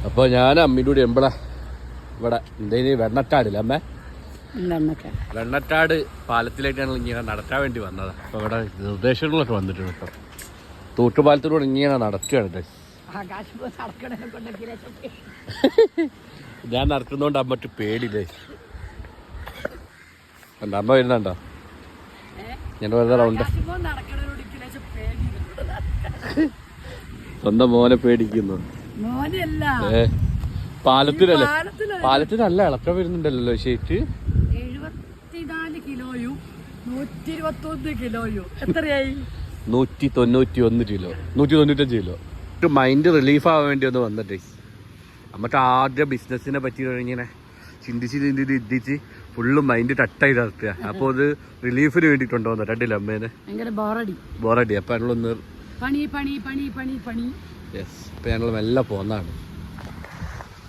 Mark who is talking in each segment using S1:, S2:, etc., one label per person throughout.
S1: അപ്പോൾ ഞാൻ അമ്മീൻ്റെ കൂടെ എമ്പള ഇവിടെ എന്തേലും വെണ്ണട്ടാടില്ല അമ്മേ, വെണ്ണട്ടാട് പാലത്തിലേക്കാണ് ഇങ്ങനെ നടക്കാൻ വേണ്ടി വന്നതാണ്. അപ്പോൾ ഇവിടെ നിർദ്ദേശങ്ങളൊക്കെ വന്നിട്ടുണ്ട് കേട്ടോ. തൂട്ടുപാലത്തിലൂടെ ഇങ്ങനെ നടക്കുകയാണ്. ഞാൻ നടക്കുന്നതുകൊണ്ട് അമ്മക്ക് പേടില്ലേ. അമ്മ വരുന്നുണ്ടോ? ഞാൻ വെറുതെ റൗണ്ട് സ്വന്തം മോനെ പേടിക്കുന്നു. പാലത്തിനല്ലേ, പാലത്തിനല്ല ഇളക്കം വരുന്നുണ്ടല്ലോ. ഷേറ്റ്
S2: 74 കിലോയും 121 കിലോയും എത്രയായി?
S1: 191 കിലോ, 195 കിലോ. മൈൻഡ് റിലീഫ് ആവാൻ വേണ്ടി ഒന്ന് വന്നിട്ടേ. നമുക്ക് ആദ്യം ബിസിനസ്സിനെ പറ്റി ഇങ്ങനെ ചിന്തിച്ച് ഫുള്ള് മൈൻഡ് ടട്ടായി നടത്തുക. അപ്പോൾ അത് റിലീഫിന് വേണ്ടിയിട്ടുണ്ടോ രണ്ടില്ല അമ്മേനെ ബോറടി. അപ്പം ഞങ്ങളൊന്ന് യെസ്, അപ്പം ഞങ്ങൾ മെല്ലെ പോന്നാണ്.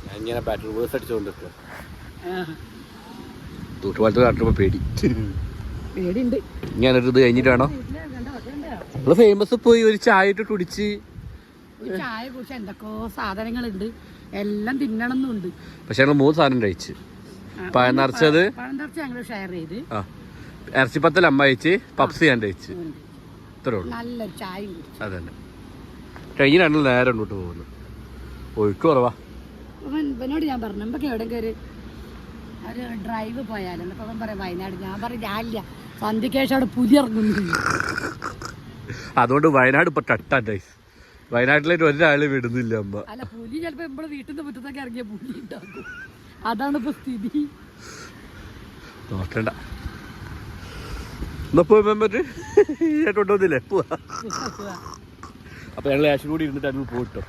S1: ഞാൻ ഇങ്ങനെ ബാറ്ററി റിവേഴ്സ് അടിച്ചുകൊണ്ടിരിക്കുക. തൂട്ടുപാലത്ത് കാട്ടുമ്പോൾ പേടിയുണ്ട്. ഞാനൊരു ഇത് കഴിഞ്ഞിട്ടാണോ നമ്മള് ഫേമസ് പോയി ഒരു ചായ ഇട്ട് കുടിച്ച്
S2: എന്തൊക്കെയോ സാധനങ്ങളുണ്ട്, എല്ലാം തിന്നണമെന്നുണ്ട്.
S1: പക്ഷെ ഞങ്ങൾ 3 സാധനം കഴിച്ച്. പഴം നിറച്ചത്
S2: ഞങ്ങൾ ഷെയർ ചെയ്ത്,
S1: ഇറച്ചിപ്പത്തൽ അമ്മ കഴിച്ച്, പപ്സ് ഞാൻ കഴിച്ച്. ഇത്രേ ഉള്ളൂ.
S2: നല്ലൊരു ചായ
S1: അതന്നെ. കഴിഞ്ഞിട്ടാണ് നേരെ മുന്നോട്ട് പോകുന്നത്. ഒഴുക്ക് കുറവാ.
S2: ഇവനോട് ഞാൻ പറഞ്ഞു നമുക്ക് എവിടെയൊക്കെ ഒരു ഡ്രൈവ് പോയാലെന്നൊക്കെ അവൻ പറയാം വയനാട്. ഞാൻ പറയും ഞാനില്ല, സന്ധ്യക്കേശം അവിടെ പുലി ഇറങ്ങുന്നു.
S1: അതുകൊണ്ട് വയനാട് ഇപ്പൊ ടട്ടാ. വയനാട്ടിലേക്ക് ഒരാള് വിടുന്നില്ല അമ്മ.
S2: അല്ല, പുലി ചിലപ്പോ നമ്മളെ വീട്ടിൽ നിന്ന് മുറ്റത്തൊക്കെ ഇറങ്ങിയ പുലി ഉണ്ടാക്കും. അതാണ് ഇപ്പൊ സ്ഥിതി.
S1: നോക്കണ്ട. ചേട്ടോണ്ടില്ലേ പോവാ. അപ്പൊ ഞങ്ങൾ ലേശം കൂടി ഇരുന്നിട്ട് അതിന് പോയിട്ടോ.